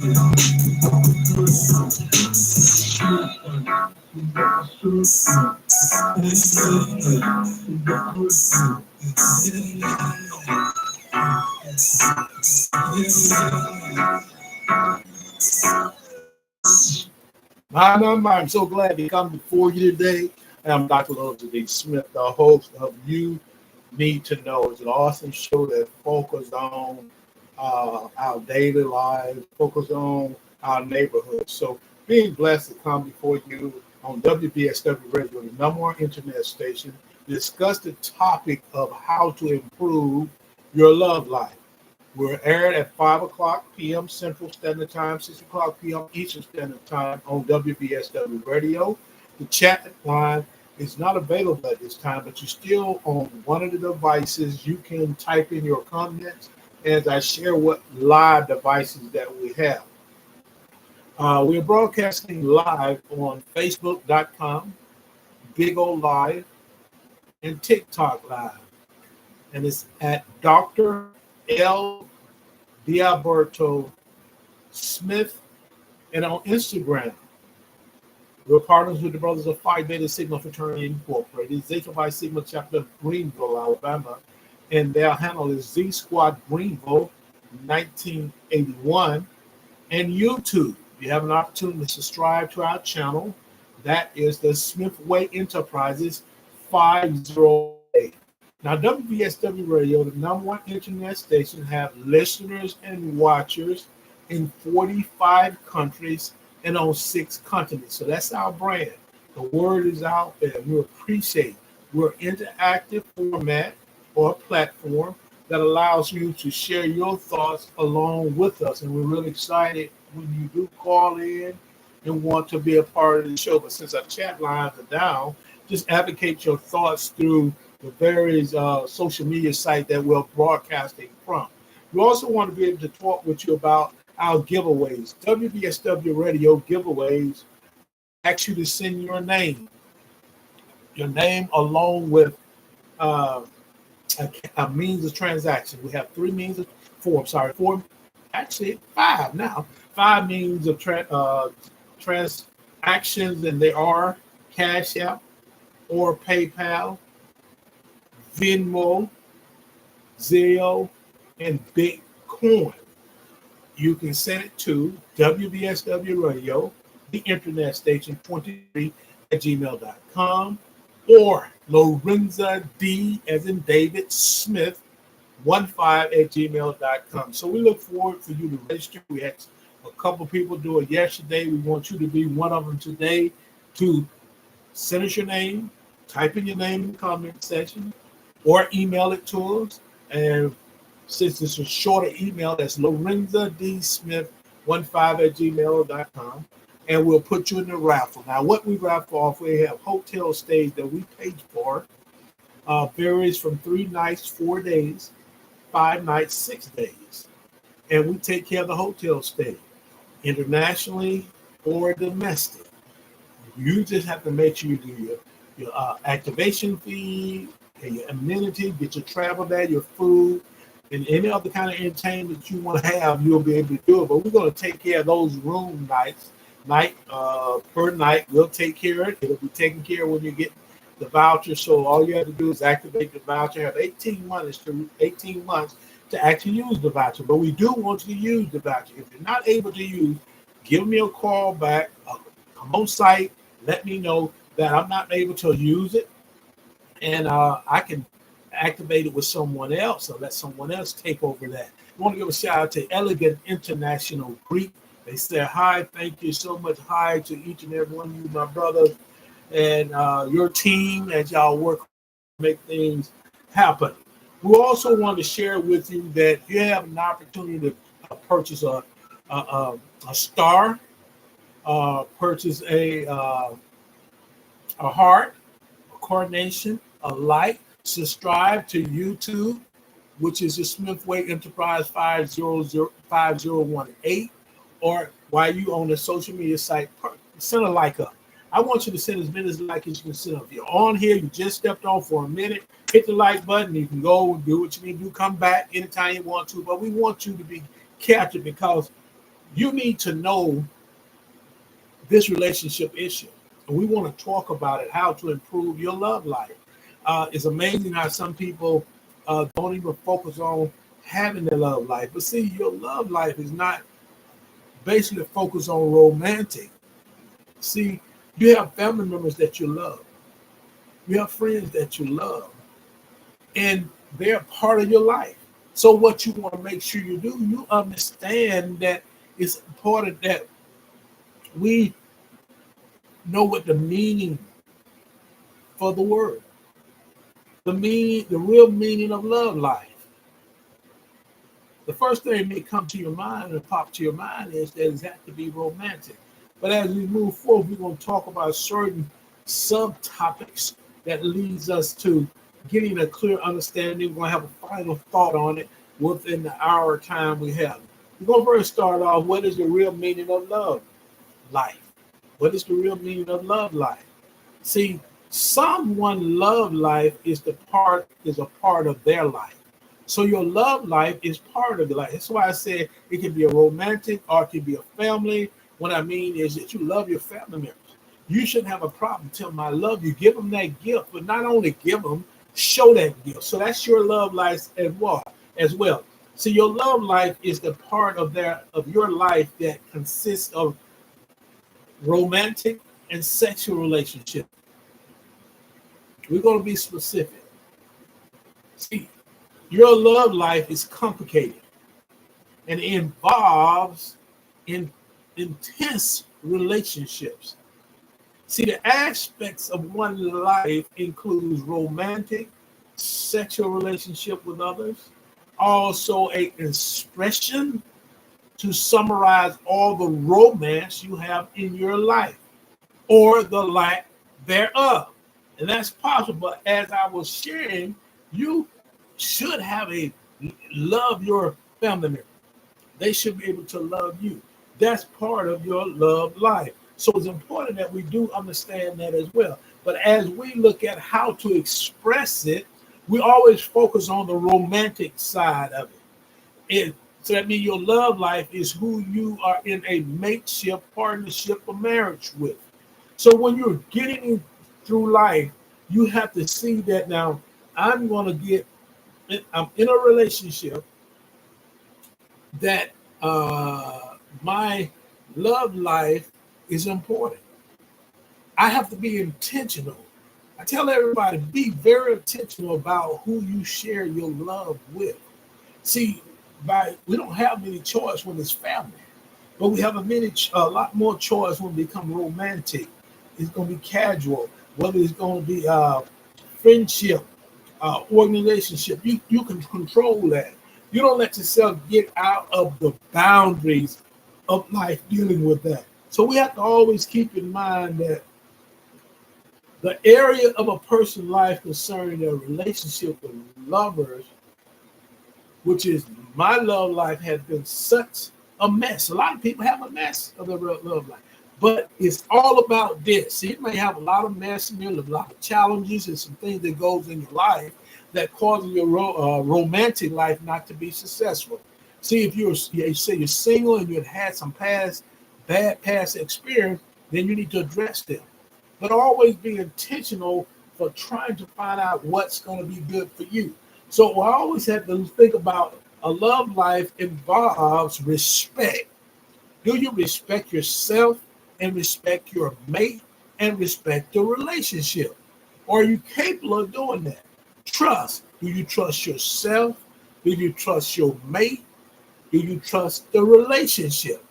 I'm so glad to come before you today. I'm Dr. Elizabeth D. Smith, the host of You Need to Know. It's an awesome show that focuses on our daily lives, focus on our neighborhood. So being blessed to come before you on WBSW Radio, the number one internet station, discuss the topic of how to improve your love life. We're aired at 5 o'clock p.m. Central Standard Time, 6 o'clock p.m. Eastern Standard Time on WBSW Radio. The chat line is not available at this time, but you're still on one of the devices. You can type in your comments as I share what live devices that we have. We are broadcasting live on Facebook.com, Big O Live, and TikTok Live. And it's at Dr. L. Diaberto Smith, and on Instagram, we're partners with the Brothers of Phi Beta Sigma Fraternity Incorporated, Zeta Phi Sigma Chapter of Greenville, Alabama, and their handle is Z Squad Greenville 1981. And YouTube, if you have an opportunity to subscribe to our channel, that is the Smith Way Enterprises 508. Now, WBSW Radio, the number one internet station, have listeners and watchers in 45 countries and on 6 continents. So that's our brand. The word is out there. We appreciate we're interactive format or platform that allows you to share your thoughts along with us. And we're really excited when you do call in and want to be a part of the show. But since our chat lines are down, just advocate your thoughts through the various social media site that we're broadcasting from. We also want to be able to talk with you about our giveaways. WBSW Radio giveaways ask you to send your name along with a means of transaction. We have 3 means of 4. I'm sorry, 4, actually 5 now. 5 means of transactions, and they are Cash App or PayPal, Venmo, Zelle, and Bitcoin. You can send it to WBSW Radio, the internet station 23 at gmail.com, or Lorenza D as in David Smith 15 at gmail.com. So we look forward for you to register. We had a couple people do it yesterday. We want you to be one of them today to send us your name, type in your name in the comment section, or email it to us. And since it's a shorter email, that's Lorenza D. Smith 15 at gmail.com. And we'll put you in the raffle. Now, what we raffle off, we have hotel stays that we paid for. Varies from 3 nights, 4 days, 5 nights, 6 days. And we take care of the hotel stay, internationally or domestic. You just have to make sure you do your activation fee, and your amenity, get your travel bag, your food, and any other kind of entertainment you want to have, you'll be able to do it. But we're going to take care of those room night per night. We'll take care of it. It'll be taken care of when you get the voucher. So all you have to do is activate the voucher. Have 18 months to actually use the voucher. But we do want you to use the voucher. If you're not able to use, give me a call back. Come on site. Let me know that I'm not able to use it, and I can activate it with someone else or let someone else take over that. I want to give a shout out to Elegant International Greek. They say hi, thank you so much. Hi to each and every one of you, my brothers, and your team as y'all work to make things happen. We also want to share with you that you have an opportunity to purchase a star, purchase a heart, a coronation, a light. Subscribe to YouTube, which is the Smith Way Enterprise 5018, or while you on the social media site, send a like up. I want you to send as many likes as you can send up. If you're on here, you just stepped on for a minute, hit the like button. You can go and do what you need to do. Come back anytime you want to, but we want you to be captured because you need to know this relationship issue. And we want to talk about it, how to improve your love life. It's amazing how some people don't even focus on having their love life. But see, your love life is not basically focused on romantic. See, you have family members that you love. You have friends that you love. And they're part of your life. So what you want to make sure you do, you understand that it's important that we know what the meaning for the word, the real meaning of love life. The first thing that may come to your mind and pop to your mind is that it has to be romantic. But as we move forward, we're going to talk about certain subtopics that leads us to getting a clear understanding. We're going to have a final thought on it within the hour time we have. We're going to first start off, what is the real meaning of love life? What is the real meaning of love life? See, someone love life is a part of their life. So your love life is part of the life. That's why I said it can be a romantic or it can be a family. What I mean is that you love your family members. You shouldn't have a problem telling them I love you. Give them that gift, but not only give them, show that gift. So that's your love life as well. So your love life is the part of your life that consists of romantic and sexual relationships. We're going to be specific. See, your love life is complicated and it involves intense relationships. See, the aspects of one life includes romantic, sexual relationship with others, also an expression to summarize all the romance you have in your life or the lack thereof. And that's possible. As I was sharing, you should love your family member. They should be able to love you. That's part of your love life. So it's important that we do understand that as well. But as we look at how to express it, we always focus on the romantic side of it. So that means your love life is who you are in a mateship, partnership, or marriage with. So when you're getting through life, you have to see that now I'm in a relationship that my love life is important. I have to be intentional. I tell everybody, be very intentional about who you share your love with. See, we don't have many choice when it's family, but we have a lot more choice when we become romantic. It's going to be casual, whether it's going to be friendship, organizationship. You can control that. You don't let yourself get out of the boundaries of life dealing with that. So we have to always keep in mind that the area of a person's life concerning their relationship with lovers, which is my love life, has been such a mess. A lot of people have a mess of their love life, but it's all about this. See, you may have a lot of mess in your life, a lot of challenges and some things that goes in your life that causes your romantic life not to be successful. See, if you say you're single and you've had some bad past experience, then you need to address them. But always be intentional for trying to find out what's going to be good for you. So I always have to think about a love life involves respect. Do you respect yourself and respect your mate and respect the relationship? Or are you capable of doing that? Trust. Do you trust yourself? Do you trust your mate? Do you trust the relationship?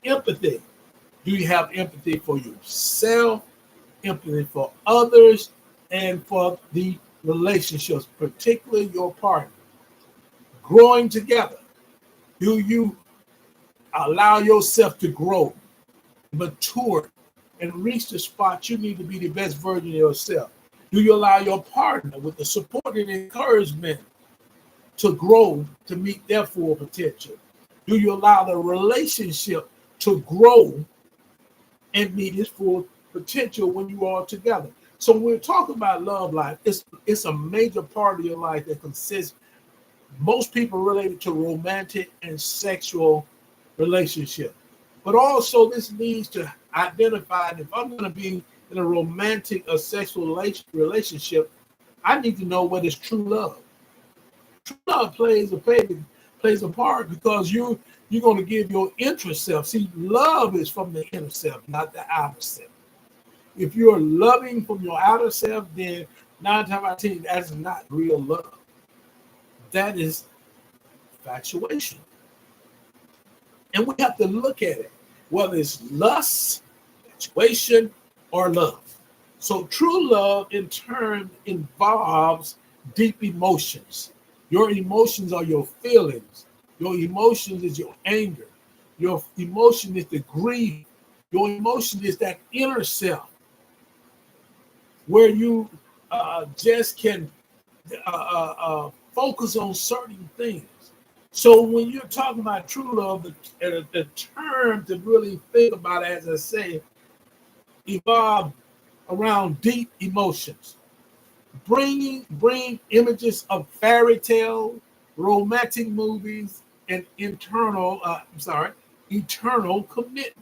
Empathy. Do you have empathy for yourself, empathy for others, and for the relationships, particularly your partner? Growing together. Do you allow yourself to grow, mature, and reach the spot you need to be the best version of yourself? Do you allow your partner with the support and encouragement to grow to meet their full potential? Do you allow the relationship to grow and meet its full potential when you are together? So when we're talking about love life, it's a major part of your life that consists most people related to romantic and sexual relationship. But also, this needs to identify if I'm going to be in a romantic or sexual relationship, I need to know what is true love. True love plays a part because you're going to give your inner self. See, love is from the inner self, not the outer self. If you're loving from your outer self, then 9 times out of 10, that's not real love. That is infatuation. And we have to look at it, whether it's lust, infatuation, or love. So true love in turn involves deep emotions. Your emotions are your feelings. Your emotions is your anger. Your emotion is the grief. Your emotion is that inner self where you just can focus on certain things. So when you're talking about true love, the term to really think about, as I say, evolve around deep emotions. Bring images of fairy tale, romantic movies, and eternal commitment.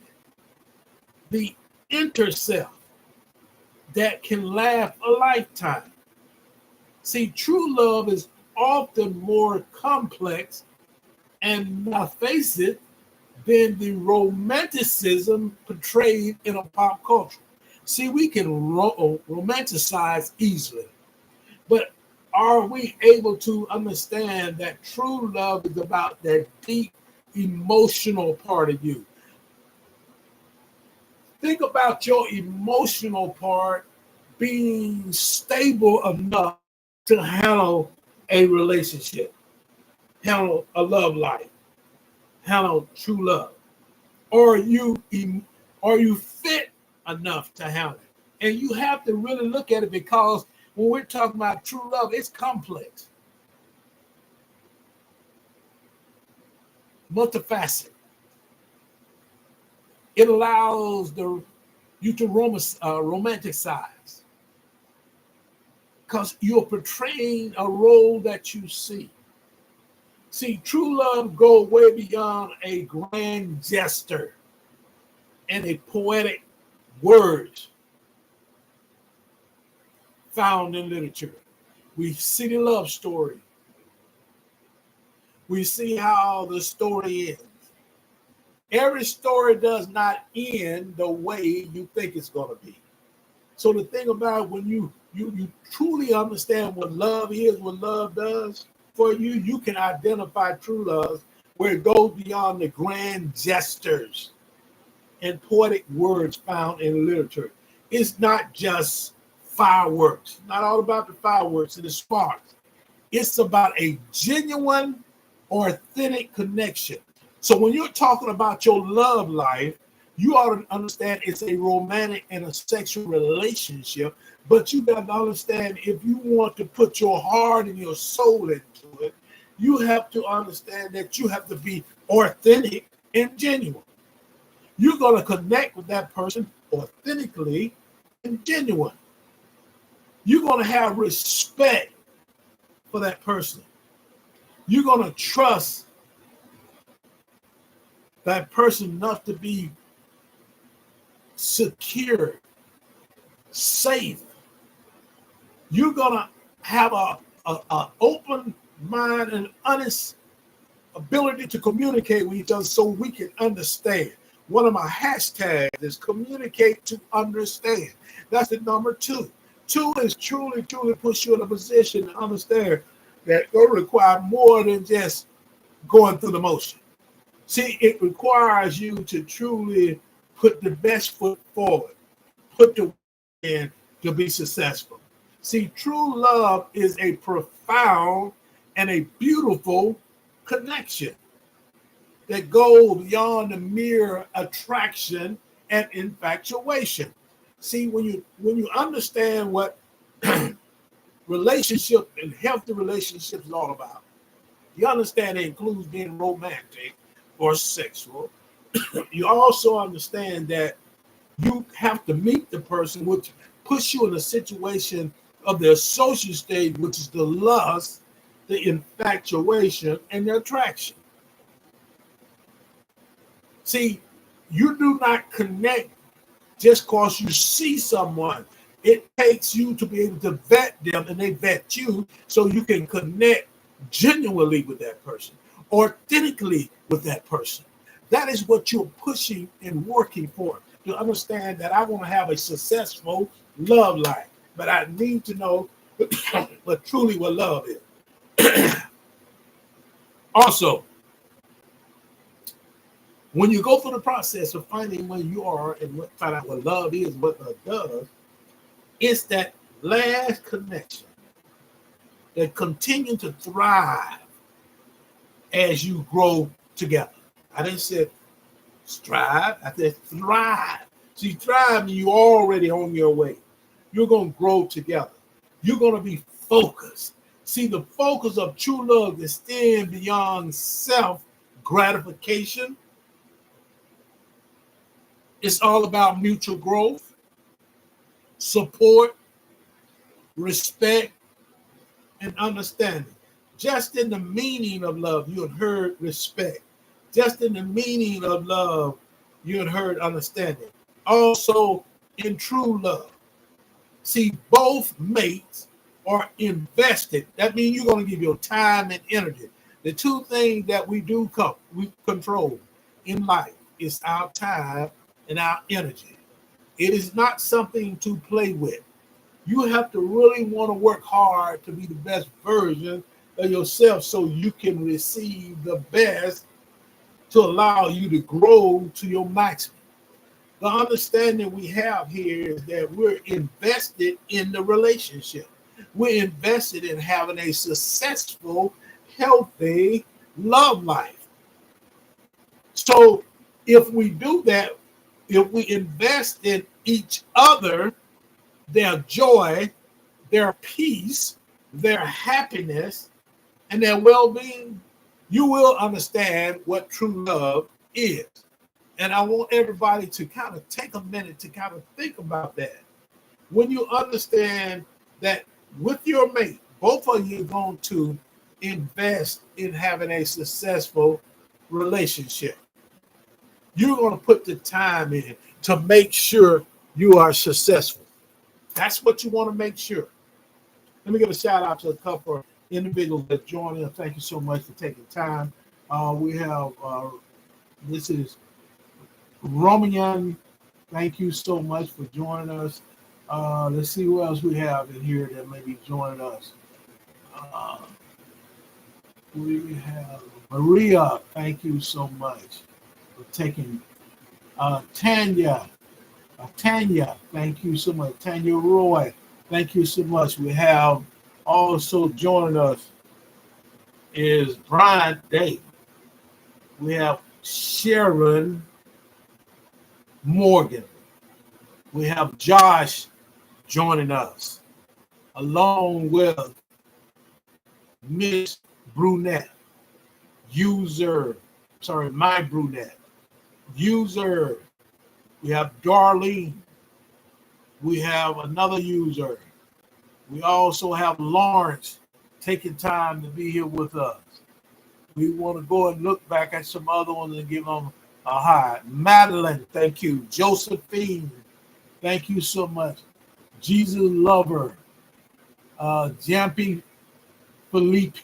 The inner self that can last a lifetime. See, true love is often more complex and, now face it, than the romanticism portrayed in a pop culture. See, we can romanticize easily, but are we able to understand that true love is about that deep emotional part of you? Think about your emotional part being stable enough to handle a relationship, handle a love life, handle true love. Or you fit enough to handle it? And you have to really look at it, because when we're talking about true love, it's complex, multifaceted. It allows you to romanticize because you're portraying a role that you see. See, true love goes way beyond a grand gesture and a poetic words found in literature. We see the love story. We see how the story ends. Every story does not end the way you think it's going to be. So the thing about when you truly understand what love is, what love does for you, you can identify true love where it goes beyond the grand gestures and poetic words found in literature. It's not just fireworks, not all about the fireworks and the sparks. It's about a genuine, authentic connection. So when you're talking about your love life, you ought to understand it's a romantic and a sexual relationship, but you got to understand if you want to put your heart and your soul into it, you have to understand that you have to be authentic and genuine. You're going to connect with that person authentically and genuine. You're going to have respect for that person. You're going to trust that person enough to be secure, safe. You're going to have a open mind and honest ability to communicate with each other so we can understand. One of my hashtags is communicate to understand. That's the number 2. 2 is truly push you in a position to understand that it will require more than just going through the motion. See, it requires you to truly put the best foot forward, put the work in to be successful. See, true love is a profound and a beautiful connection that goes beyond the mere attraction and infatuation. See, when you understand what relationship and healthy relationships is all about, you understand it includes being romantic or sexual. You also understand that you have to meet the person, which puts you in a situation of the associate stage, which is the lust, the infatuation, and the attraction. See, you do not connect just because you see someone. It takes you to be able to vet them and they vet you so you can connect genuinely with that person, authentically with that person. That is what you're pushing and working for. To understand that I want to have a successful love life, but I need to know what truly what love is. Also, when you go through the process of finding where you are and find out what love is, what love does, it's that last connection that continue to thrive as you grow together. I didn't say strive, I said thrive. See, thrive, you already on your way. You're going to grow together. You're going to be focused. See, the focus of true love is extend beyond self gratification. It's all about mutual growth, support, respect, and understanding. Just in the meaning of love, you had heard respect. Just in the meaning of love, you had heard understanding. Also, in true love. See, both mates are invested. That means you're going to give your time and energy. The two things that we control in life is our time and our energy. It is not something to play with. You have to really want to work hard to be the best version of yourself so you can receive the best to allow you to grow to your maximum. The understanding we have here is that we're invested in the relationship. We're invested in having a successful, healthy love life. So if we do that, if we invest in each other, their joy, their peace, their happiness, and their well-being, you will understand what true love is. And I want everybody to kind of take a minute to kind of think about that. When you understand that with your mate, both of you are going to invest in having a successful relationship. You're going to put the time in to make sure you are successful. That's what you want to make sure. Let me give a shout out to a couple of individuals that joined us. Thank you so much for taking time. We have, this is Romian. Thank you so much for joining us. Let's see who else we have in here that may be joining us. We have Maria. Thank you so much for taking Tanya. Tanya, thank you so much. Tanya Roy, thank you so much. We have also joining us is Brian Day. We have Sharon Morgan. We have Josh joining us, along with Miss Brunette, my Brunette, user. We have Darlene. We have another user. We also have Lawrence taking time to be here with us. We want to go and look back at some other ones and give them a hi. Madeline, thank you. Josephine, thank you so much. Jesus Lover, Jampy Philippe,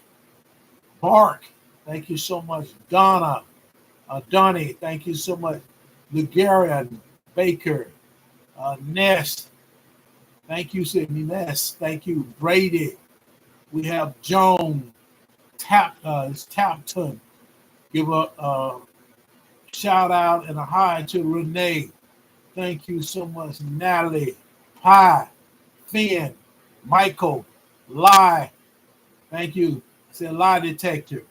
Mark, thank you so much. Donna, Donnie, thank you so much. Ligarian, Baker, Ness, thank you, Sydney Ness, thank you. Brady, we have Joan, Tapton, give a shout out and a hi to Renee, thank you so much. Natalie, Pie, Finn, Michael, Lie, thank you. Say lie detector.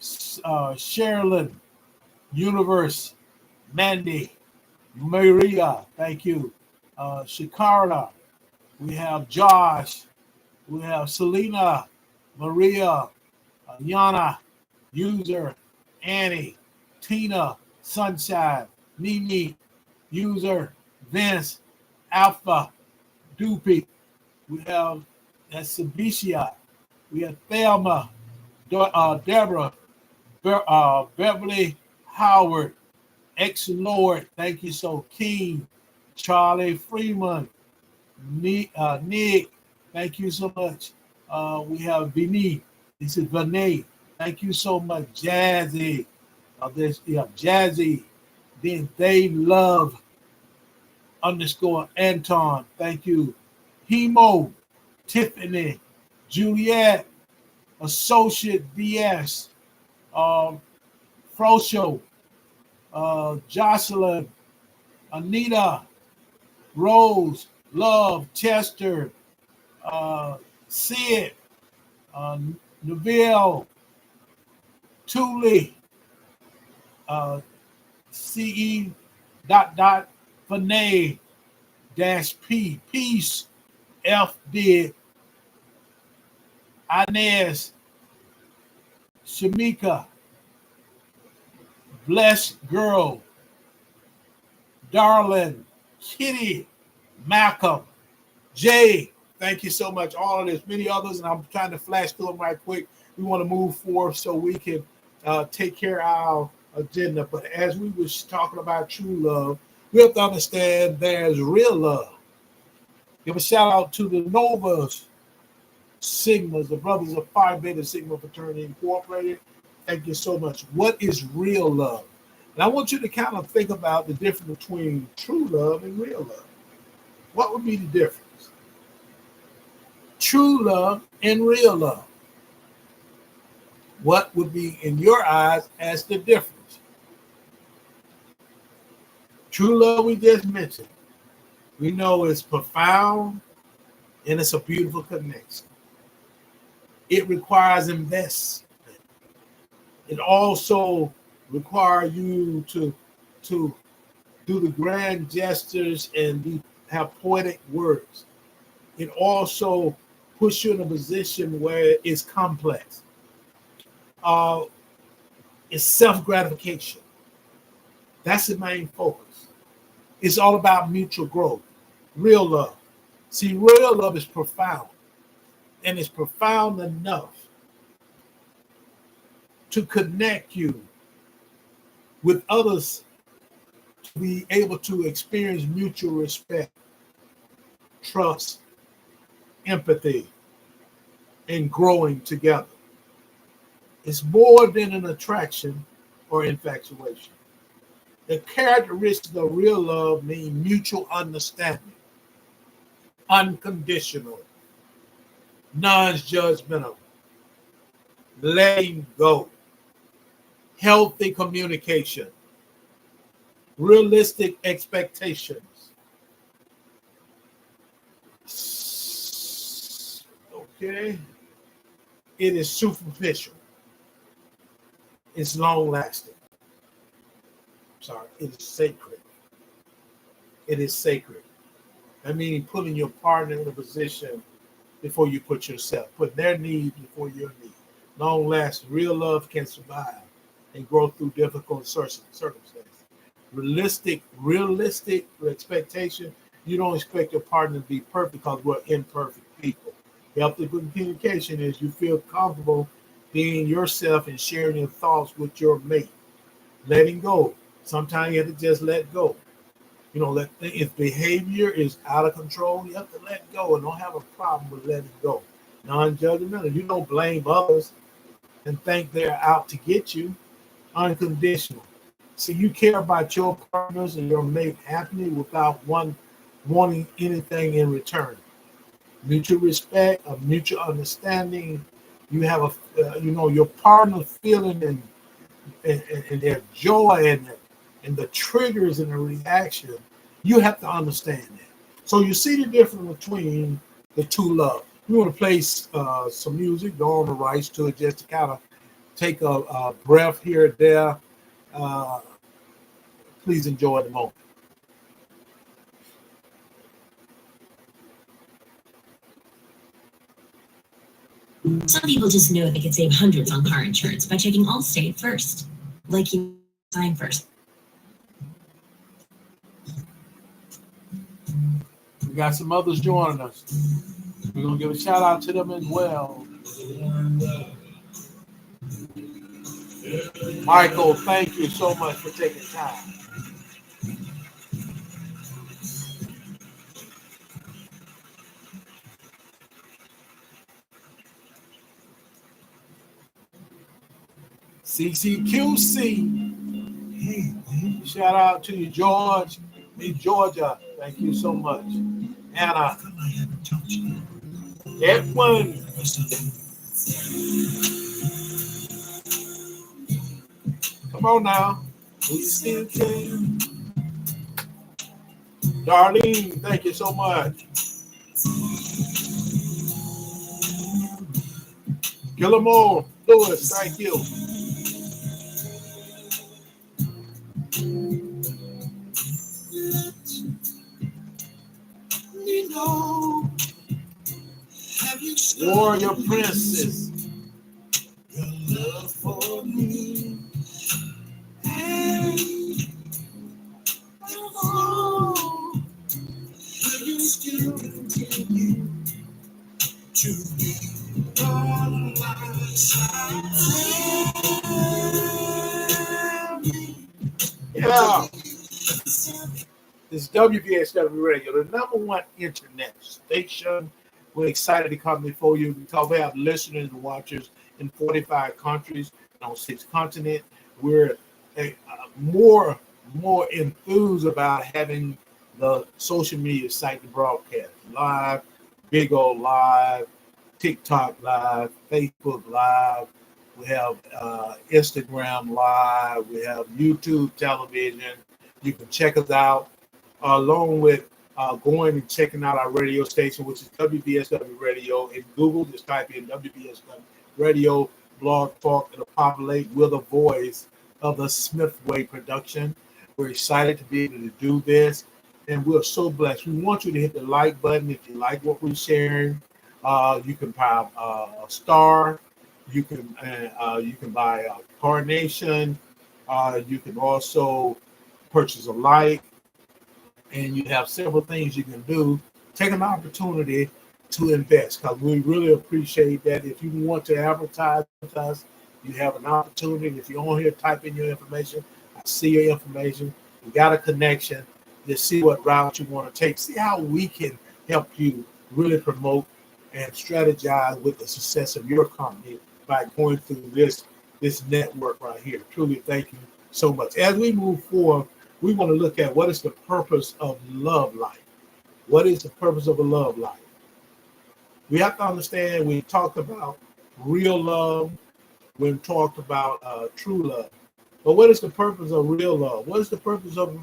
Sherilyn, Universe, Mandy, Maria, thank you. Shikara, we have Josh, we have Selena, Maria, Yana, user, Annie, Tina, Sunshine, Mimi, user, Vince, Alpha, Doopy. We have that's Sabicia. We have Thelma, Deborah, Beverly, Howard, Ex-Lord, thank you so. King, Charlie Freeman, Nick, thank you so much. We have Vinny. This is Vinay. Thank you so much. Jazzy. Jazzy. Then Dave Love _ Anton. Thank you. Hemo. Tiffany. Juliet. Associate BS. Frosho. Jocelyn. Anita. Rose. Love. Chester. Sid. Neville. Thule. CE Fanay -P. Peace. F did. Inez. Shamika. Blessed Girl. Darling. Kitty. Malcolm. Jay. Thank you so much. All of this, many others, and I'm trying to flash through them right quick. We want to move forward so we can take care of our agenda. But as we was talking about true love, we have to understand there's real love. Give a shout out to the Novas Sigmas, the Brothers of Phi Beta Sigma Fraternity Incorporated. Thank you so much. What is real love? And I want you to kind of think about the difference between true love and real love. What would be the difference? True love and real love. What would be in your eyes as the difference? True love, we just mentioned. We know it's profound and it's a beautiful connection. It requires investment. It also requires you to do the grand gestures and have poetic words. It also puts you in a position where it's complex. It's self-gratification. That's the main focus. It's all about mutual growth. Real love. See, real love is profound. And it's profound enough to connect you with others to be able to experience mutual respect, trust, empathy, and growing together. It's more than an attraction or infatuation. The characteristics of real love mean mutual understanding, unconditional, non-judgmental, letting go, healthy communication, realistic expectations. Okay. It is superficial. It's long-lasting. Sorry, it is sacred. It is sacred. I mean, putting your partner in a position before you put yourself, put their needs before your needs. Long-lasting, real love can survive and grow through difficult circumstances. Realistic expectation. You don't expect your partner to be perfect because we're imperfect people. Healthy communication is you feel comfortable being yourself and sharing your thoughts with your mate. Letting go. Sometimes you have to just let go. You know, if behavior is out of control, you have to let go and don't have a problem with letting go. Non-judgmental. You don't blame others and think they're out to get you. Unconditional. So you care about your partners and your mate happily without one wanting anything in return. Mutual respect, a mutual understanding. You have your partner feeling and their joy and the triggers and the reaction. You have to understand that. So you see the difference between the two love. We want to play some music, go on the rights to it, just to kind of take a breath here and there. Please enjoy the moment. Some people just know they could save hundreds on car insurance by checking Allstate first. Like you sign first. We got some others joining us. We're going to give a shout out to them as well. Michael, thank you so much for taking time. CCQC. Shout out to you, George in Georgia. Thank you so much. Anna. Edwin. Come on now. We still can. Darlene, thank you so much. Gilmore Lewis, thank you. Warrior Princess. Your love for me. And will you still continue to be on my side? Yeah. This is WBSW Radio, the number one internet station. We're excited to come before you because we have listeners and watchers in 45 countries and on 6 continents. We're more enthused about having the social media site to broadcast live, Big O Live, TikTok Live, Facebook Live. We have Instagram Live. We have YouTube television. You can check us out along with going and checking out our radio station, which is WBSW Radio. In Google, just type in WBSW Radio, Blog Talk. It'll populate with a voice of the Smithway production. We're excited to be able to do this, and we're so blessed. We want you to hit the like button if you like what we're sharing. You can buy a star. You can buy a carnation. You can also purchase a like. And you have several things you can do. Take an opportunity to invest because we really appreciate that. If you want to advertise with us, you have an opportunity. If you're on here, type in your information. I see your information. You got a connection. Just see what route you want to take. See how we can help you really promote and strategize with the success of your company by going through this network right here. Truly, thank you so much. As we move forward, we want to look at what is the purpose of love life. What is the purpose of a love life? We have to understand we talked about real love, we talked about true love. But what is the purpose of real love? What is the purpose of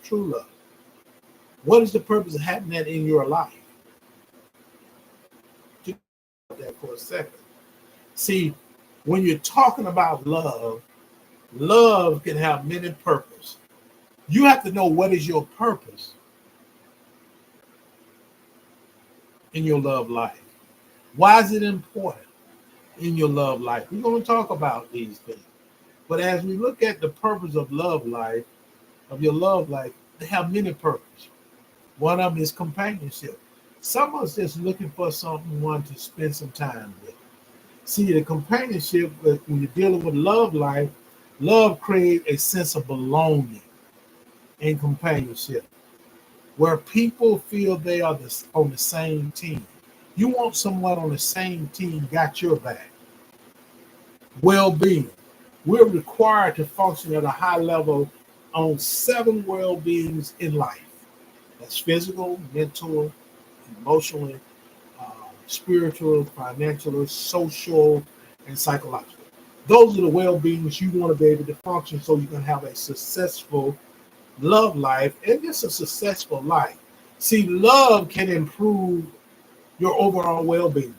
true love? What is the purpose of having that in your life? Just that for a second. See, when you're talking about love, love can have many purposes. You have to know what is your purpose in your love life. Why is it important in your love life? We're going to talk about these things. But as we look at the purpose of love life, of your love life, they have many purposes. One of them is companionship. Some of us just looking for someone to spend some time with. See, the companionship, when you're dealing with love life, love creates a sense of belonging and companionship, where people feel they are on the same team. You want someone on the same team, got your back. Well-being. We're required to function at a high level on 7 well-beings in life. That's physical, mental, emotional, spiritual, financial, social, and psychological. Those are the well-beings you want to be able to function so you can have a successful love life and just a successful life. See, love can improve your overall well-being.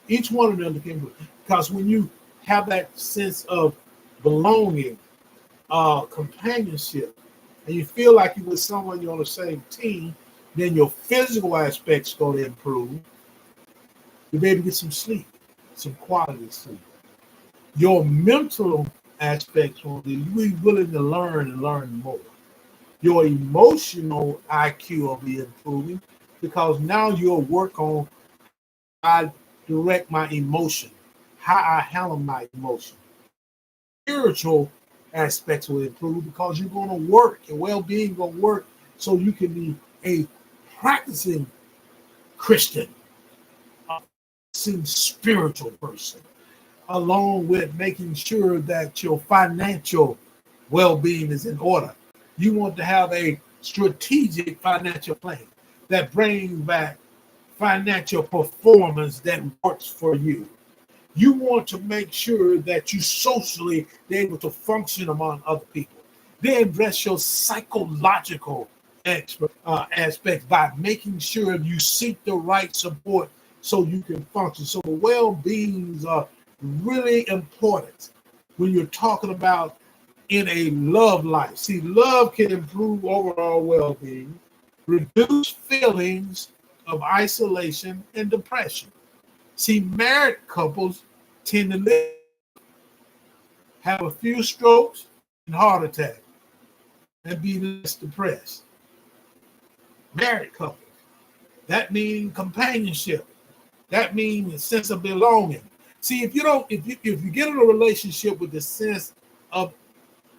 Each one of them can, because when you have that sense of belonging, companionship, and you feel like you're with someone you're on the same team, then your physical aspects going to improve. You'll be able to get some sleep, some quality sleep. Your mental aspects will be willing to learn and learn more. Your emotional IQ will be improving because now you'll work on how I direct my emotion, how I handle my emotion. Spiritual aspects will improve because you're going to work. Your well-being going to work so you can be a practicing Christian, a practicing spiritual person, along with making sure that your financial well-being is in order. You want to have a strategic financial plan that brings back financial performance that works for you. You want to make sure that you socially be able to function among other people. Then address your psychological aspects by making sure you seek the right support so you can function. So the well-beings are really important when you're talking about in a love life. See, love can improve overall well-being, reduce feelings of isolation and depression. See, married couples tend to live, have a few strokes and heart attack, and be less depressed. Married couples. That means companionship. That means a sense of belonging. See, if you get in a relationship with the sense of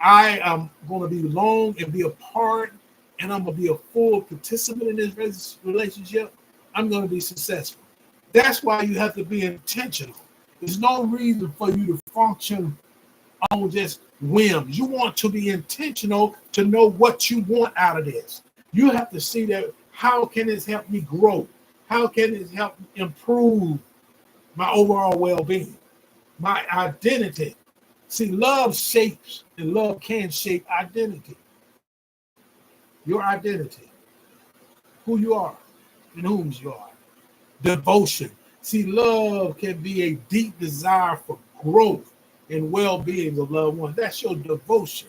I am going to belong and be a part, and I'm going to be a full participant in this relationship, I'm going to be successful. That's why you have to be intentional. There's no reason for you to function on just whims. You want to be intentional to know what you want out of this. You have to see that how can this help me grow? How can this help improve my overall well-being, my identity? See, love shapes and love can shape identity. Your identity, who you are and whom you are. Devotion. See, love can be a deep desire for growth and well-being of loved ones. That's your devotion.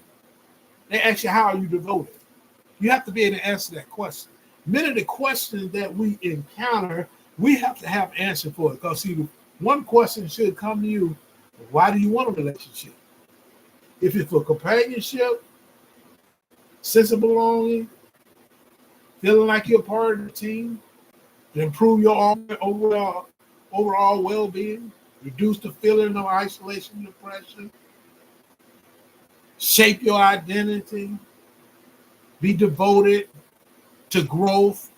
They ask you, how are you devoted? You have to be able to answer that question. Many of the questions that we encounter, we have to have answer for it. Because see, one question should come to you, why do you want a relationship? If it's for companionship, sense of belonging, feeling like you're part of the team, to improve your overall well-being, reduce the feeling of isolation, depression, shape your identity, be devoted to growth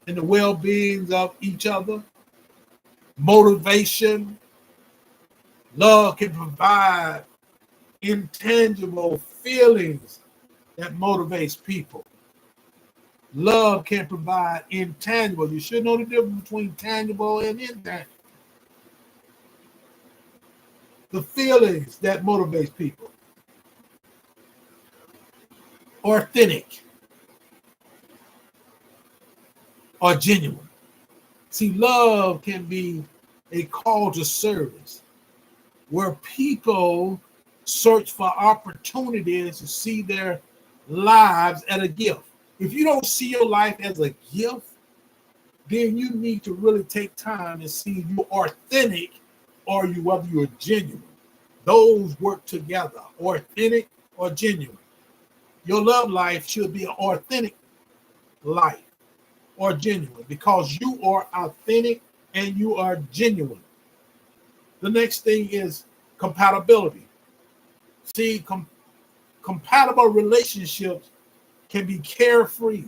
and the well-being of each other, motivation. Love can provide intangible feelings that motivates people. Love can provide intangible. You should know the difference between tangible and intangible. The feelings that motivates people. Authentic or genuine. See, love can be a call to service where people search for opportunities to see their lives as a gift. If you don't see your life as a gift, then you need to really take time and see if you're authentic or whether you're genuine. Those work together, authentic or genuine. Your love life should be an authentic life or genuine because you are authentic and you are genuine. The next thing is compatibility. See, compatible relationships can be carefree,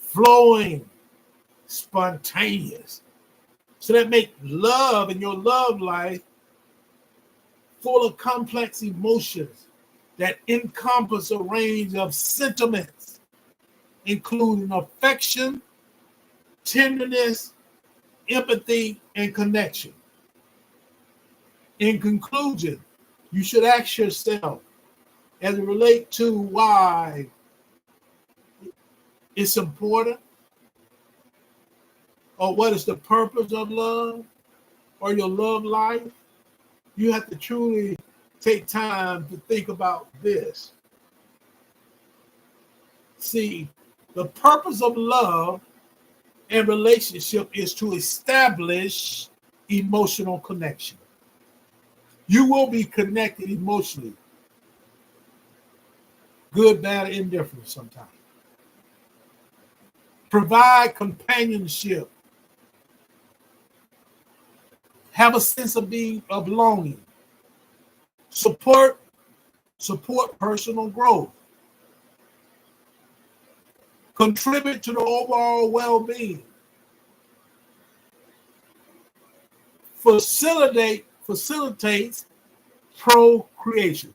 flowing, spontaneous. So that makes love in your love life full of complex emotions that encompass a range of sentiments, including affection, tenderness, empathy, and connection. In conclusion, you should ask yourself, as it relates to why it's important, or what is the purpose of love, or your love life, you have to truly take time to think about this. See, the purpose of love and relationship is to establish emotional connection. You will be connected emotionally, good, bad, or indifferent sometimes. Provide companionship. Have a sense of belonging. Support support personal growth, contribute to the overall well-being, facilitates procreation.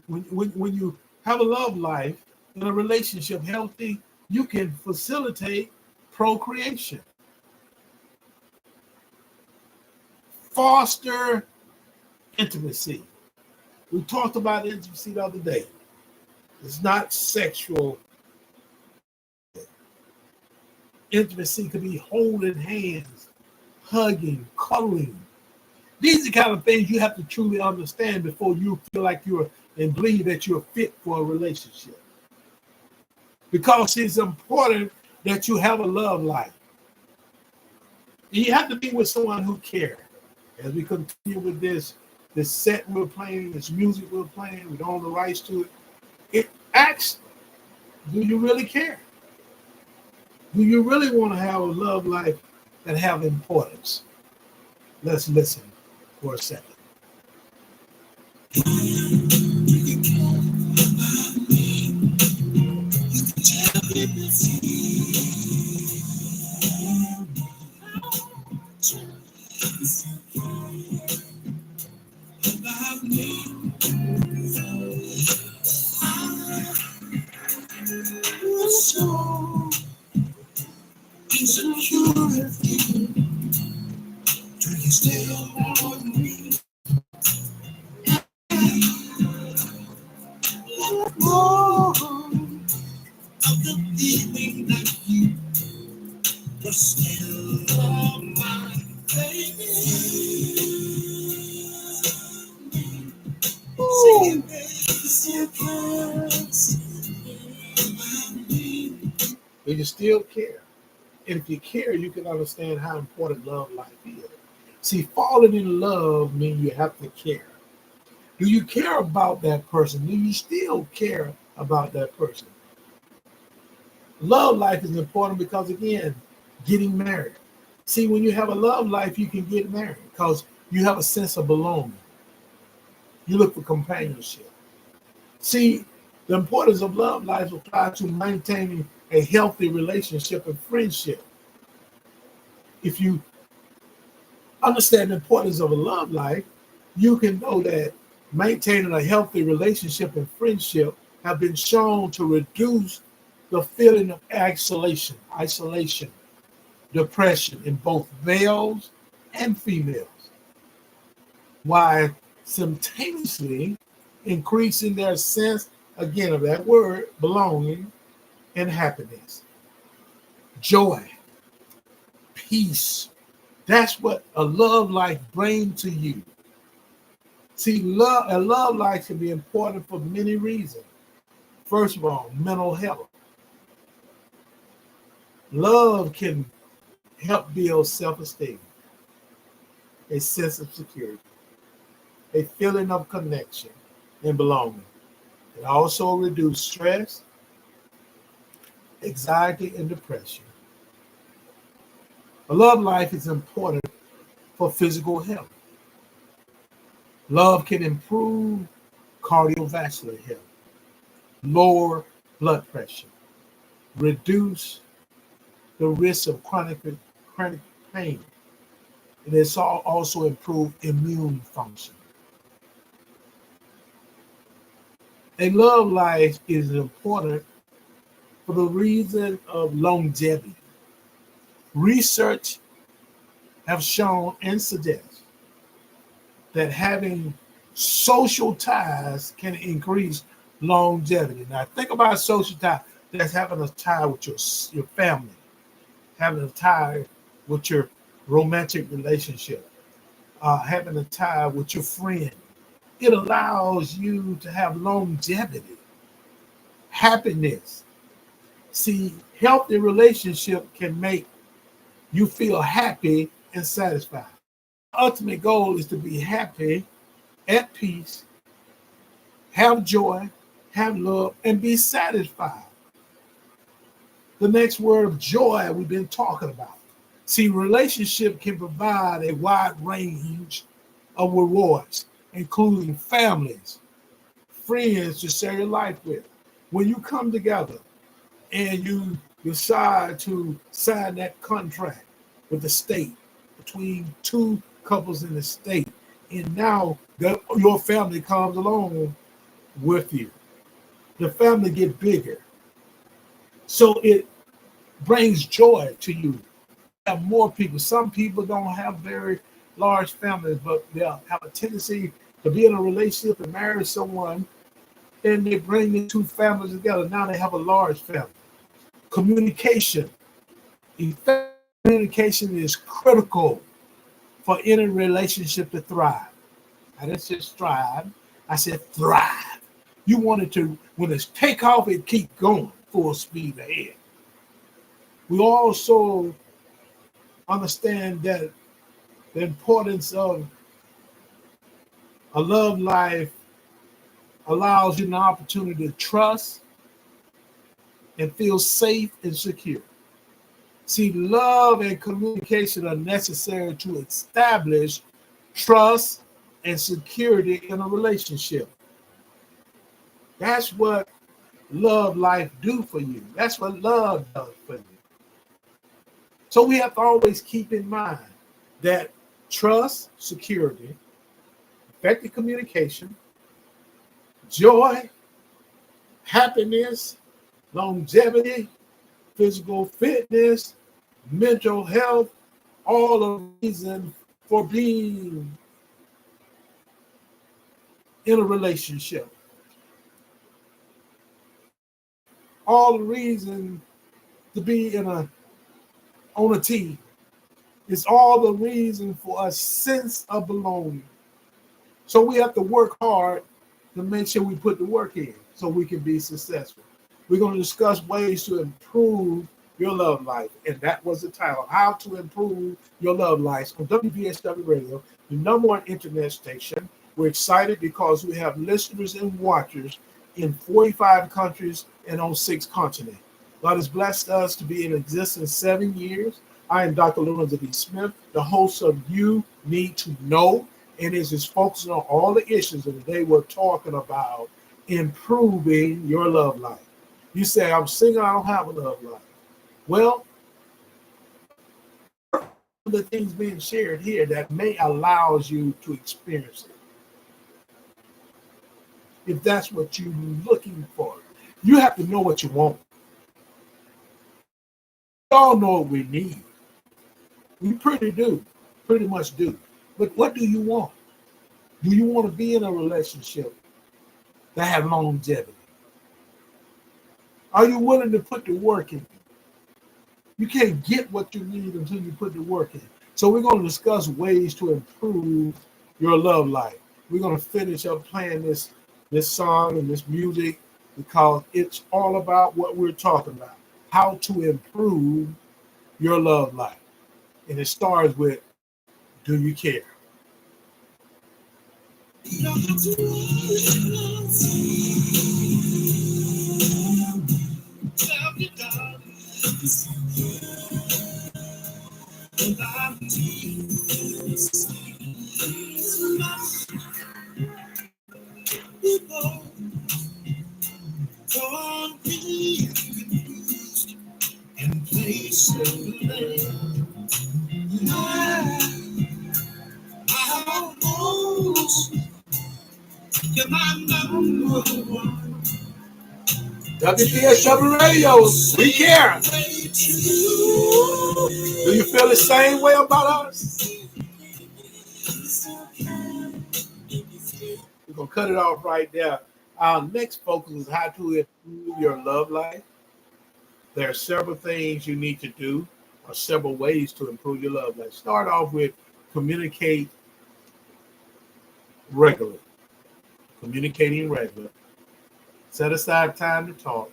When you have a love life in a relationship healthy, you can facilitate procreation. Foster intimacy. We talked about intimacy the other day. It's not sexual. Intimacy could be holding hands, hugging, cuddling. These are the kind of things you have to truly understand before you feel like you're and believe that you're fit for a relationship. Because it's important that you have a love life. And you have to be with someone who cares. As we continue with this set we're playing, this music we're playing, we don't own the rights to it. It asks, do you really care? Do you really want to have a love life that have importance? Let's listen for a second. Do you still want me? More of the feeling that you were still on my baby. Do you still care? And if you care, you can understand how important love life is. See, falling in love means you have to care. Do you care about that person? Do you still care about that person? Love life is important because, again, getting married. See, when you have a love life, you can get married because you have a sense of belonging. You look for companionship. See, the importance of love life applies to maintaining a healthy relationship and friendship. If you understand the importance of a love life, you can know that maintaining a healthy relationship and friendship have been shown to reduce the feeling of isolation, depression in both males and females, while simultaneously increasing their sense, again, of that word, belonging and happiness. Joy, peace. That's what a love life brings to you. See, a love life can be important for many reasons. First of all, mental health. Love can help build self-esteem, a sense of security, a feeling of connection and belonging. It also reduces stress, anxiety, and depression. A love life is important for physical health. Love can improve cardiovascular health, lower blood pressure, reduce the risk of chronic pain, and it's also improve immune function. A love life is important for the reason of longevity. Research have shown and suggests that having social ties can increase longevity. Now, think about social ties. That's having a tie with your family, having a tie with your romantic relationship, having a tie with your friend. It allows you to have longevity, happiness. See, healthy relationship can make you feel happy and satisfied. Ultimate goal is to be happy, at peace, have joy, have love, and be satisfied. The next word, joy, we've been talking about. See, relationship can provide a wide range of rewards. including families, friends to share your life with. When you come together and you decide to sign that contract with the state between two couples in the state, and now your family comes along with you. The family get bigger. So it brings joy to you. Have more people. Some people don't have very large families, but they'll have a tendency to be in a relationship and marry someone, and they bring the two families together. Now they have a large family. Communication. Effective communication is critical for any relationship to thrive. I didn't say strive, I said thrive. You want it to, when it's take off, it keep going full speed ahead. We also understand that the importance of a love life allows you an opportunity to trust and feel safe and secure. See, love and communication are necessary to establish trust and security in a relationship. That's what love life do for you. That's what love does for you. So we have to always keep in mind that trust, security, effective communication, joy, happiness, longevity, physical fitness, mental health, all the reason for being in a relationship. All the reason to be on a team. It's all the reason for a sense of belonging. So we have to work hard to make sure we put the work in so we can be successful. We're going to discuss ways to improve your love life. And that was the title, How to Improve Your Love Life on WVSW Radio, the number one internet station. We're excited because we have listeners and watchers in 45 countries and on 6 continents. God has blessed us to be in existence 7 years. I am Dr. Lorenzo D. Smith, the host of You Need to Know, and it is focusing on all the issues that today we're talking about improving your love life. You say, I'm single, I don't have a love life. Well, the things being shared here that may allow you to experience it. If that's what you're looking for, you have to know what you want. We all know what we need. We pretty much do. But what do you want? Do you want to be in a relationship that have longevity? Are you willing to put the work in? You can't get what you need until you put the work in. So we're going to discuss ways to improve your love life. We're going to finish up playing this song and this music because it's all about what we're talking about. How to improve your love life. And it starts with, do you care? And place I almost get my number one. WPSW Radio, we care. Do you feel the same way about us? We're going to cut it off right there. Our next focus is how to improve your love life. There are several things you need to do, or several ways to improve your love life. Start off with communicate regularly. Communicating regularly. Set aside time to talk,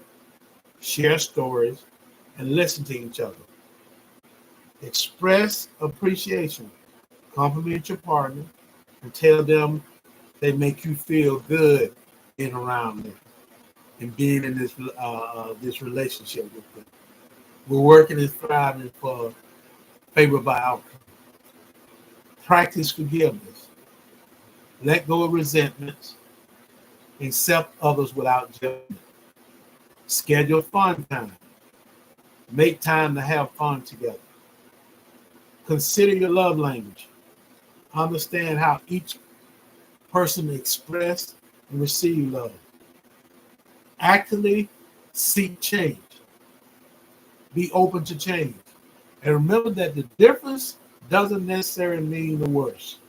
share stories, and listen to each other. Express appreciation. Compliment your partner and tell them they make you feel good being around them and being in this relationship with them. We're working and striving for favorable outcome. Practice forgiveness. Let go of resentments. Accept others without judgment. Schedule fun time. Make time to have fun together. Consider your love language. Understand how each person express and receive love. Actively seek change. Be open to change. And remember that the difference doesn't necessarily mean the worst.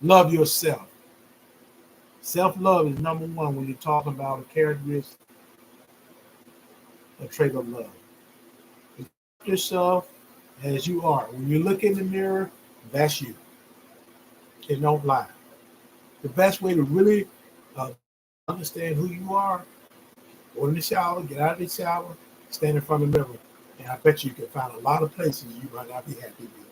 Love yourself. Self-love is number one when you're talking about a characteristic, a trait of love. Accept yourself as you are. When you look in the mirror, that's you. And don't lie. The best way to really understand who you are, go in the shower, get out of the shower, stand in front of the mirror. And I bet you can find a lot of places you might not be happy with.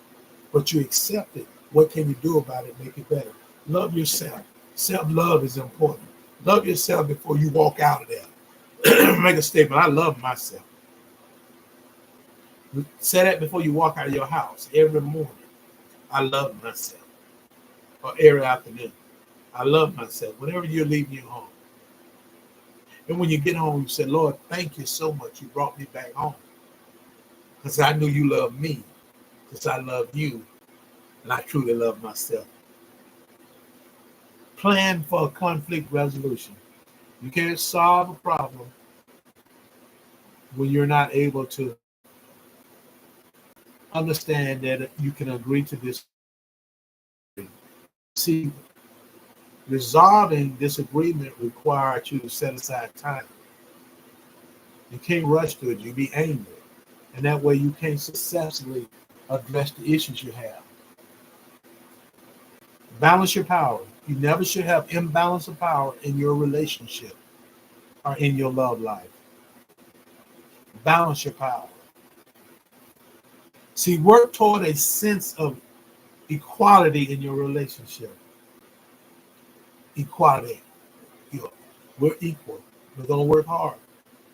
But you accept it. What can you do about it? Make it better. Love yourself. Self-love is important. Love yourself before you walk out of there. Make a statement. I love myself. Say that before you walk out of your house every morning. I love myself. Or every afternoon. I love myself. Whenever you're leaving your home. And when you get home, you say, Lord, thank you so much. You brought me back home. Because I knew you loved me. Because I love you. And I truly love myself. Plan for a conflict resolution. You can't solve a problem when you're not able to understand that you can agree to this. See, resolving disagreement requires you to set aside time. You can't rush to it. You be angry. And that way you can't successfully address the issues you have. Balance your power. You never should have imbalance of power in your relationship or in your love life. Balance your power. See, work toward a sense of equality in your relationship. Equality. We're equal. We're going to work hard.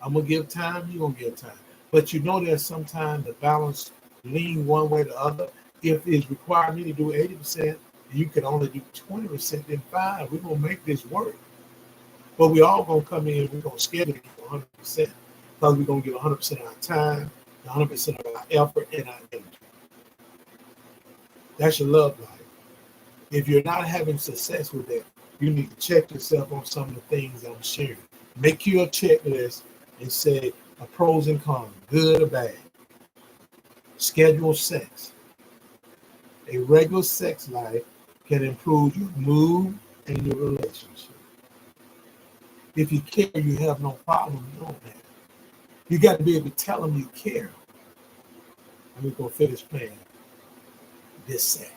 I'm going to give time. You're going to give time. But you know there's sometimes the balance lean one way or the other. If it's required me to do 80%, you can only do 20%, then fine. We're going to make this work. But we all going to come in and we're going to schedule it for 100% because we're going to give 100% of our time, 100% of our effort, and our energy. That's your love life. If you're not having success with that, you need to check yourself on some of the things I'm sharing. Make you a checklist and say a pros and cons, good or bad. Schedule sex. A regular sex life can improve your mood and your relationship. If you care, you have no problem doing that. You got to be able to tell them you care. And we're going to finish playing this set.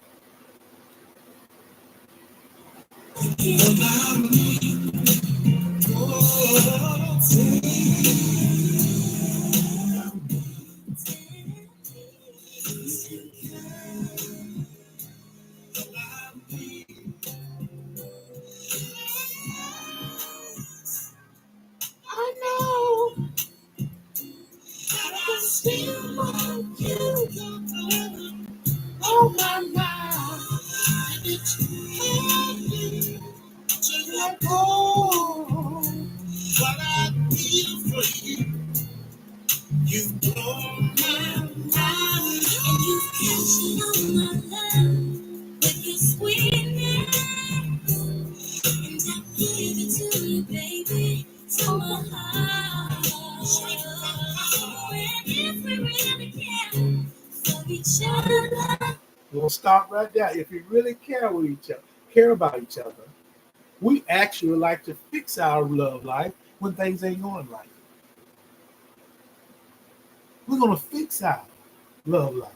I know I can still love you. Oh my mind, and it's heavy to let go. What I feel for you, you blow my mind, and you catch me on my love with your sweetness, and I give it to you, baby, to my heart. And if we really care for each other. We'll stop right there. If you really care with each other, care about each other, we actually like to fix our love life when things ain't going right. We're going to fix our love life.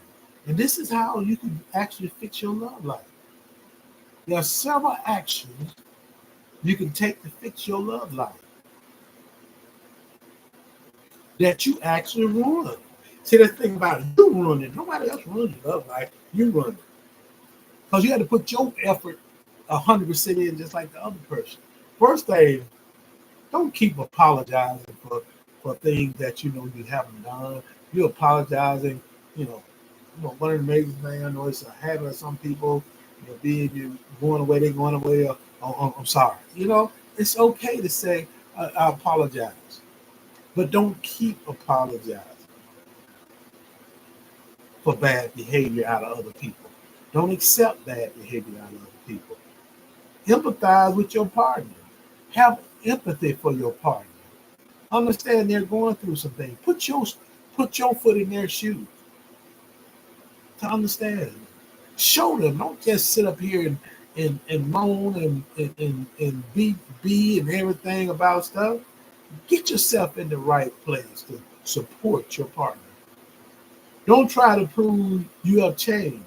And this is how you can actually fix your love life. There are several actions you can take to fix your love life that you actually run. See, the thing about it, you run it. Nobody else runs your love life. You run it. Because you had to put your effort 100% in just like the other person. First thing, don't keep apologizing for things that you know you haven't done. You're apologizing, one of the amazing things I know it's a habit of some people. Be you going away, they going away. I'm sorry. It's okay to say I apologize, but don't keep apologizing for bad behavior out of other people. Don't accept bad behavior out of other people. Empathize with your partner. Have empathy for your partner. Understand they're going through some things. Put your foot in their shoes to understand. Show them. Don't just sit up here and moan and be and everything about stuff. Get yourself in the right place to support your partner. Don't try to prove you have changed.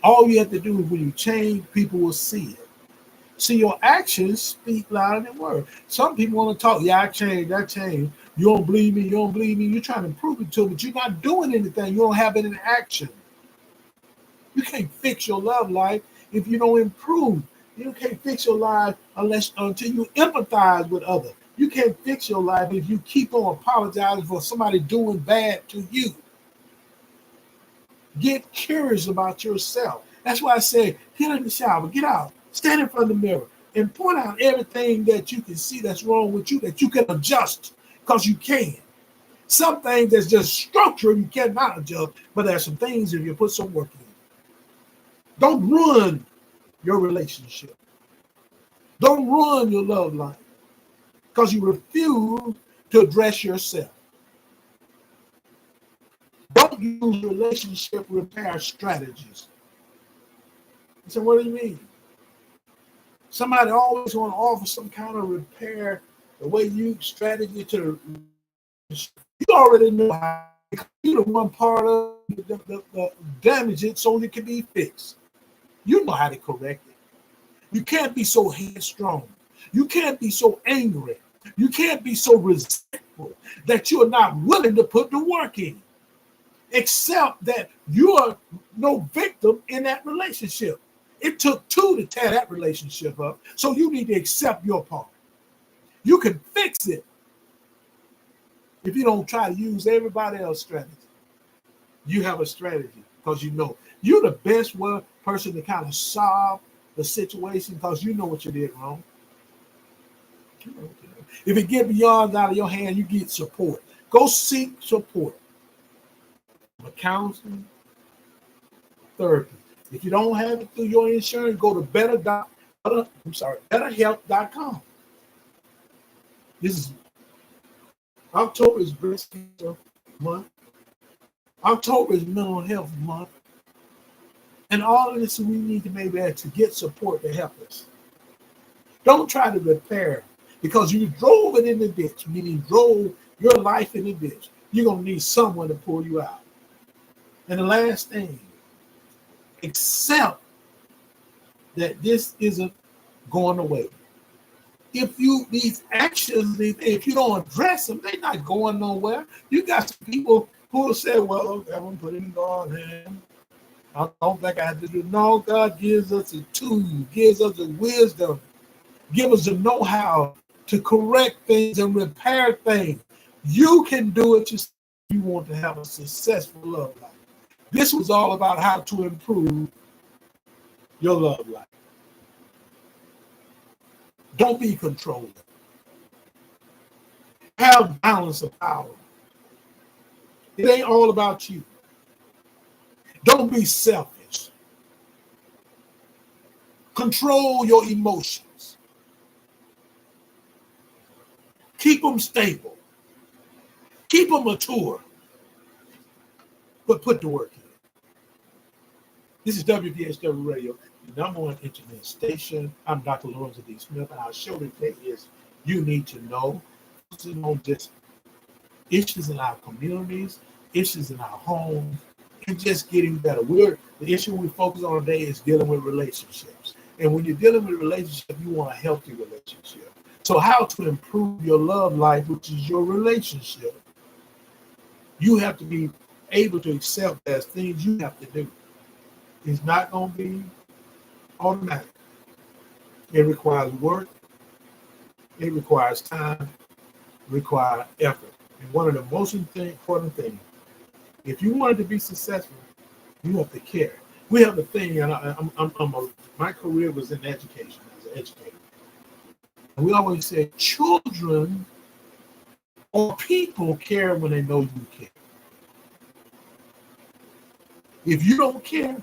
All you have to do is when you change, people will see it. See, your actions speak louder than words. Some people want to talk. Yeah, I changed. You don't believe me. You don't believe me. You're trying to prove it to them, but you're not doing anything. You don't have it in action. You can't fix your love life if you don't improve. You can't fix your life until you empathize with others. You can't fix your life if you keep on apologizing for somebody doing bad to you. Get curious about yourself. That's why I say, get in the shower, get out, stand in front of the mirror, and point out everything that you can see that's wrong with you, that you can adjust, because you can. Some things that's just structural, you cannot adjust, but there's some things if you put some work in. Don't ruin your relationship. Don't ruin your love life because you refuse to address yourself. Don't use relationship repair strategies. So what do you mean? Somebody always want to offer some kind of repair, the way you strategy to you already know how you're the one part of the damage it so it can be fixed. You know how to correct it. You can't be so headstrong. You can't be so angry. You can't be so resentful that you're not willing to put the work in. Except that you're no victim in that relationship. It took two to tear that relationship up. So you need to accept your part. You can fix it if you don't try to use everybody else's strategy. You have a strategy because you know you're the best person to kind of solve the situation because you know what you did wrong. If it get beyond out of your hand, you get support. Go seek support. Counseling, therapy. If you don't have it through your insurance, go to betterhelp.com. This is October is breast cancer month. October is mental health month. And all of this we need to maybe to get support to help us. Don't try to repair because you drove it in the ditch, meaning drove your life in the ditch. You're going to need someone to pull you out. And the last thing, accept that this isn't going away. These actions, if you don't address them, they're not going nowhere. You got some people who will say, well, okay, I'm going to put it in God's hand. I don't think I have to do it. No, God gives us a tool, gives us the wisdom, gives us the know-how to correct things and repair things. You can do it yourself if you want to have a successful love life. This was all about how to improve your love life. Don't be controlling. Have balance of power. It ain't all about you. Don't be selfish. Control your emotions. Keep them stable. Keep them mature. But put the work in. This is WVSW Radio, the number one internet station. I'm Dr. Lorenzo D. Smith, and our show today is You Need to Know. Focusing on just issues in our communities, issues in our homes, and just getting better. The issue we focus on today is dealing with relationships. And when you're dealing with relationships, you want a healthy relationship. So how to improve your love life, which is your relationship, you have to be able to accept there's things you have to do. It's not going to be automatic. It requires work. It requires time. It requires effort. And one of the most important things, if you want it to be successful, you have to care. We have a thing, and my career was in education as an educator. And we always say children or people care when they know you care. If you don't care,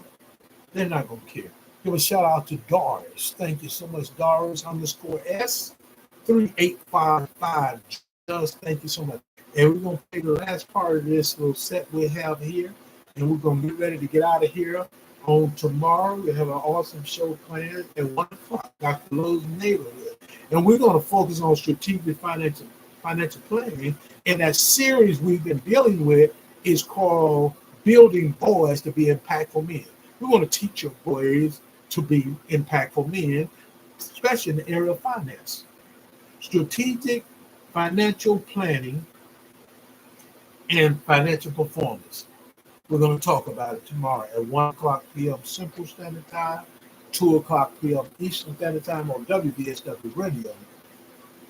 they're not going to care. Give a shout out to Doris. Thank you so much, Doris_S3855. Just thank you so much. And we're going to play the last part of this little set we have here. And we're going to get ready to get out of here on tomorrow. We have an awesome show planned at 1 o'clock, Dr. Lowe's Neighborhood. And we're going to focus on strategic financial planning. And that series we've been dealing with is called Building Boys to be Impactful Men. We want to teach your boys to be impactful men, especially in the area of finance. Strategic financial planning and financial performance. We're going to talk about it tomorrow at 1 o'clock p.m. Central Standard Time, 2 o'clock p.m. Eastern Standard Time on WBSW Radio,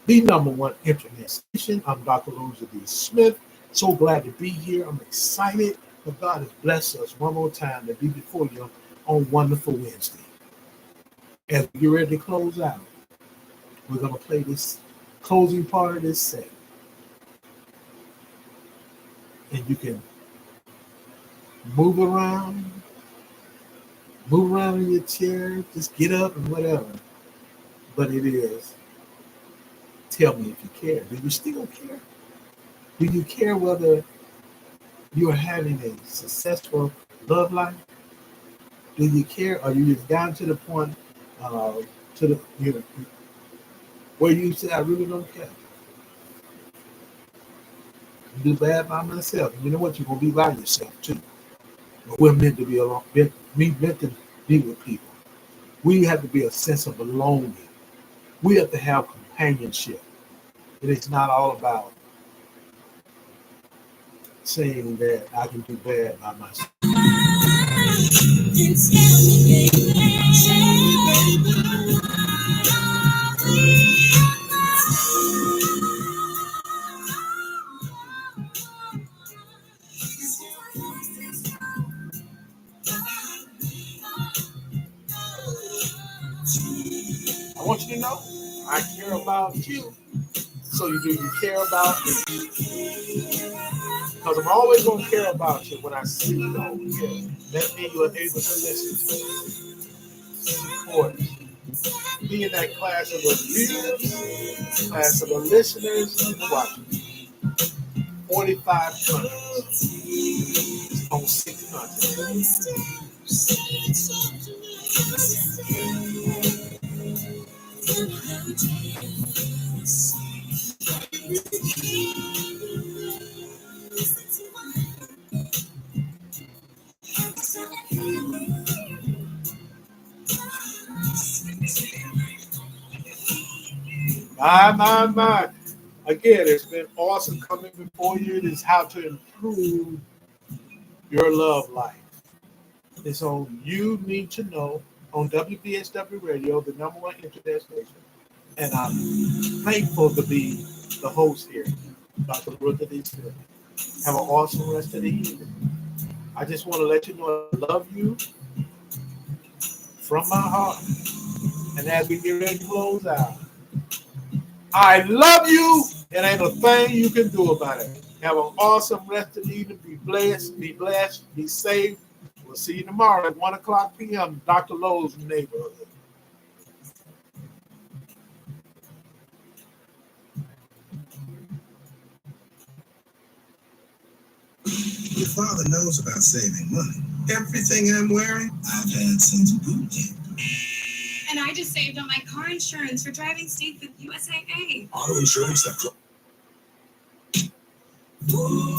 the #1 internet station. I'm Dr. Loza D. Smith. So glad to be here. I'm excited that God has blessed us one more time to be before you on Wonderful Wednesday. As we get ready to close out, we're going to play this closing part of this set. And you can move around in your chair, just get up and whatever. But it is, tell me if you care. Do you still care? Do you care whether you are having a successful love life? Do you care? Or you just gotten to the point where you say, I really don't care. You do bad by myself. And you know what? You're going to be by yourself too. But we're meant to be meant to be with people. We have to be a sense of belonging. We have to have companionship. It is not all about saying that I can do bad by myself. I want you to know I care about you. So do you care about me? Because I'm always going to care about you when I see you don't care. That means you are able to listen to me. Support me. Be in that class of the viewers, class of the listeners, and the watchers. 45 countries on 6 continents. My. Again, it's been awesome coming before you. It is how to improve your love life. It's on You Need to Know on WBSW Radio, the #1 internet station. And I'm thankful to be the host here, Dr. Luther D. Smith. Have an awesome rest of the evening. I just want to let you know I love you from my heart. And as we get ready to close out, I love you, and ain't a thing you can do about it. Have an awesome rest of the evening. Be blessed, be safe. We'll see you tomorrow at 1 o'clock p.m. Dr. Lowe's Neighborhood. Your father knows about saving money. Everything I'm wearing, I've had since boot camp. And I just saved on my car insurance for driving safe with USAA. Auto insurance that... Ooh.